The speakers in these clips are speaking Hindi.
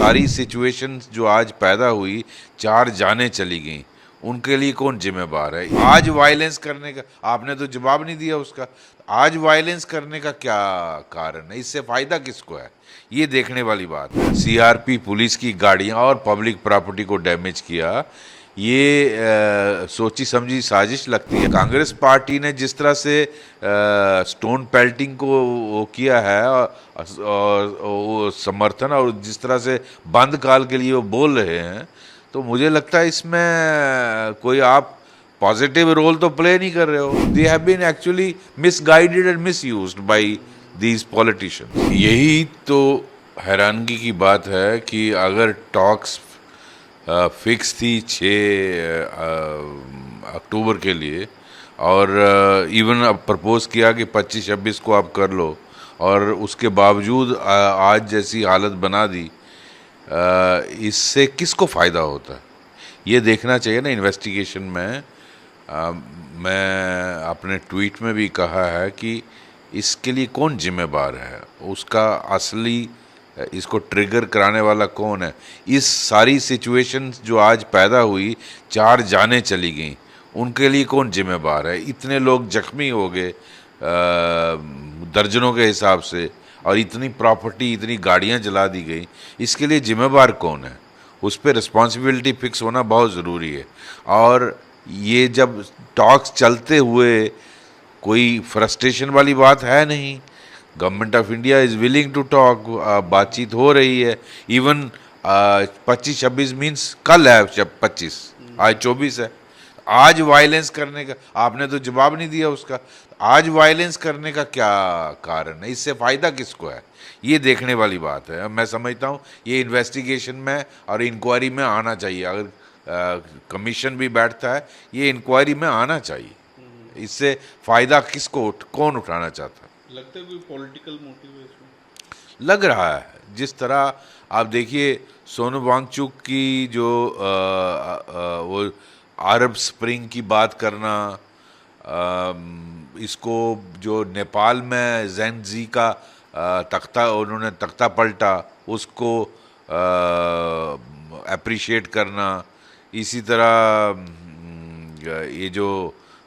सारी सिचुएशंस जो आज पैदा हुई, 4 जानें चली गईं, उनके लिए कौन जिम्मेदार है? आज वायलेंस करने का आपने तो जवाब नहीं दिया उसका। आज वायलेंस करने का क्या कारण है? इससे फायदा किसको है? ये देखने वाली बात है। सीआरपी पुलिस की गाड़ियां और पब्लिक प्रॉपर्टी को डैमेज किया, ये सोची समझी साजिश लगती है। कांग्रेस पार्टी ने जिस तरह से स्टोन पेल्टिंग को वो किया है और वो समर्थन, और जिस तरह से बंद काल के लिए वो बोल रहे हैं, तो मुझे लगता है इसमें कोई आप पॉजिटिव रोल तो प्ले नहीं कर रहे हो। They have been actually misguided and misused by these politicians. यही तो हैरानगी की बात है कि अगर टॉक्स फिक्स थी 6 अक्टूबर के लिए, और इवन अब प्रपोज किया कि 25-26 को आप कर लो, और उसके बावजूद आज जैसी हालत बना दी, इससे किसको फ़ायदा होता है? ये देखना चाहिए ना इन्वेस्टिगेशन में। मैं अपने ट्वीट में भी कहा है कि इसके लिए कौन जिम्मेदार है, उसका असली इसको ट्रिगर कराने वाला कौन है? इस सारी सिचुएशंस जो आज पैदा हुई, 4 जानें चली गईं, उनके लिए कौन जिम्मेदार है? इतने लोग जख्मी हो गए दर्जनों के हिसाब से, और इतनी प्रॉपर्टी, इतनी गाड़ियां जला दी गई, इसके लिए जिम्मेदार कौन है? उस पर रिस्पॉन्सिबिलिटी फिक्स होना बहुत ज़रूरी है। और ये जब टॉक्स चलते हुए, कोई फ्रस्ट्रेशन वाली बात है नहीं। Government of India is willing to talk, बातचीत हो रही है। इवन 25-26 मीन्स कल है, 25, आज 24 है। आज वायलेंस करने का आपने तो जवाब नहीं दिया उसका। आज वायलेंस करने का क्या कारण है? इससे फ़ायदा किसको है? ये देखने वाली बात है। मैं समझता हूँ ये इन्वेस्टिगेशन में और इंक्वायरी में आना चाहिए। अगर कमीशन भी बैठता है, ये इंक्वायरी में आना चाहिए। इससे फ़ायदा किसको, कौन उठाना चाहता है? लगता है कोई पॉलिटिकल मोटिव है इसमें? लग रहा है। जिस तरह आप देखिए, सोनू वांगचुक की जो वो अरब स्प्रिंग की बात करना, इसको जो नेपाल में ज़ेनज़ी का तख्ता, उन्होंने तख्ता पलटा, उसको अप्रिशिएट करना। इसी तरह ये जो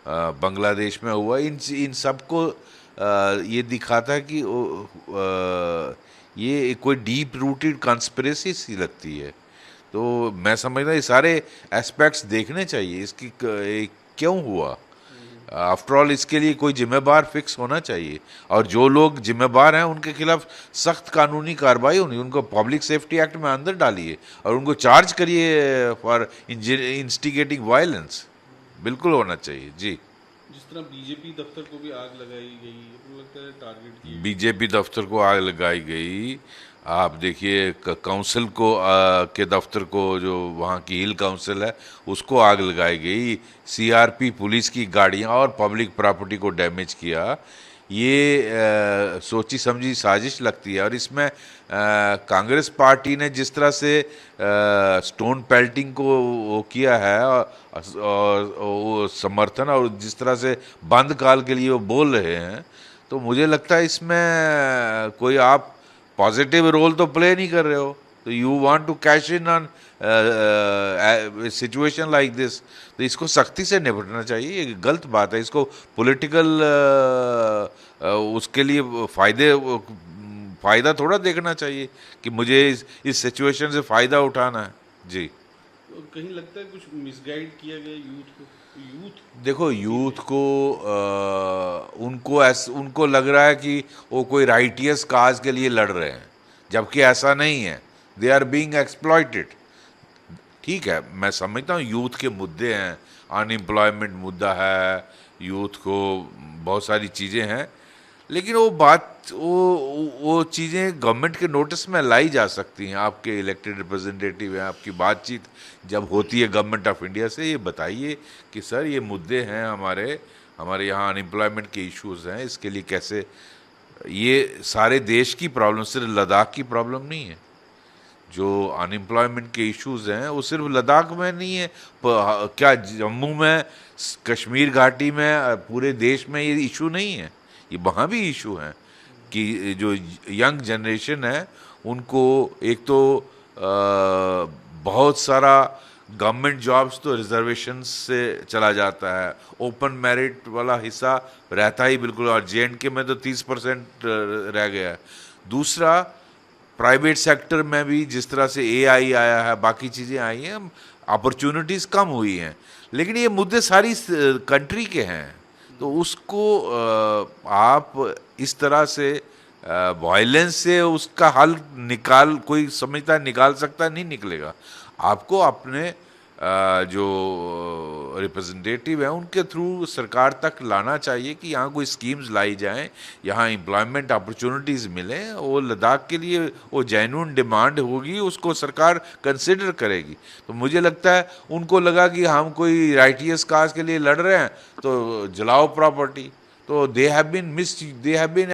बांग्लादेश में हुआ, इन सबको ये दिखाता है कि ये कोई डीप रूटेड कॉन्स्पिरेसी सी लगती है। तो मैं समझता ये सारे एस्पेक्ट्स देखने चाहिए, इसकी क्यों हुआ। आफ्टर ऑल इसके लिए कोई जिम्मेदार फिक्स होना चाहिए, और जो लोग जिम्मेदार हैं उनके खिलाफ सख्त कानूनी कार्रवाई होनी, उनको पब्लिक सेफ्टी एक्ट में अंदर डालिए और उनको चार्ज करिए फॉर इंस्टिगेटिंग वायलेंस। बिल्कुल होना चाहिए जी। जिस तरह बीजेपी दफ्तर को भी आग लगाई गई, तो लगता है टारगेट की बीजेपी दफ्तर को आग लगाई गई। आप देखिए काउंसिल को के दफ्तर को, जो वहाँ की हिल काउंसिल है, उसको आग लगाई गई। सीआरपी पुलिस की गाड़ियाँ और पब्लिक प्रॉपर्टी को डैमेज किया। ये सोची समझी साजिश लगती है। और इसमें कांग्रेस पार्टी ने जिस तरह से स्टोन पेल्टिंग को वो किया है, और वो समर्थन, और जिस तरह से बंद काल के लिए वो बोल रहे हैं, तो मुझे लगता है इसमें कोई आप पॉजिटिव रोल तो प्ले नहीं कर रहे हो। तो you want to cash in on situation like this, तो इसको सख्ती से निपटना चाहिए। ये गलत बात है। इसको पॉलिटिकल उसके लिए फ़ायदा थोड़ा देखना चाहिए कि मुझे इस सिचुएशन से फ़ायदा उठाना है जी। तो कहीं लगता है कुछ मिसगाइड किया गया यूथ को। देखो, यूथ को उनको लग रहा है कि वो कोई राइटियस काज के लिए लड़ रहे हैं, जबकि ऐसा नहीं है। They are being exploited. ठीक है, मैं समझता हूँ यूथ के मुद्दे हैं, अनएम्प्लॉयमेंट मुद्दा है, यूथ को बहुत सारी चीज़ें हैं, लेकिन वो चीज़ें गवर्नमेंट के नोटिस में लाई जा सकती हैं। आपके इलेक्टेड रिप्रेजेंटेटिव हैं, आपकी बातचीत जब होती है गवर्नमेंट ऑफ इंडिया से, ये बताइए कि सर ये मुद्दे हैं, हमारे यहाँ अनएम्प्लॉयमेंट के इश्यूज हैं, इसके लिए कैसे। ये सारे देश की प्रॉब्लम, सिर्फ लद्दाख की प्रॉब्लम नहीं है। जो अनएम्प्लॉयमेंट के इश्यूज हैं वो सिर्फ लद्दाख में नहीं है, क्या जम्मू में, कश्मीर घाटी में, पूरे देश में ये इशू नहीं है? ये वहाँ भी इशू हैं कि जो यंग जनरेशन है उनको एक तो बहुत सारा गवर्नमेंट जॉब्स तो रिजर्वेशन से चला जाता है, ओपन मेरिट वाला हिस्सा रहता ही बिल्कुल, और JNK में तो 30% रह गया है। दूसरा, प्राइवेट सेक्टर में भी जिस तरह से AI आया है, बाकी चीज़ें आई हैं, अपॉर्चुनिटीज़ कम हुई हैं, लेकिन ये मुद्दे सारी कंट्री के हैं। तो उसको आप इस तरह से वायलेंस से उसका हल निकाल, कोई समझता है निकाल सकता है, नहीं निकलेगा। आपको अपने जो रिप्रेजेंटेटिव हैं उनके थ्रू सरकार तक लाना चाहिए कि यहाँ कोई स्कीम्स लाई जाएं, यहाँ एम्प्लॉयमेंट अपॉर्चुनिटीज़ मिलें, वो लद्दाख के लिए वो जेन्युइन डिमांड होगी, उसको सरकार कंसिडर करेगी। तो मुझे लगता है उनको लगा कि हम कोई राइटियस काज के लिए लड़ रहे हैं तो जलाओ प्रॉपर्टी, तो दे हैव बीन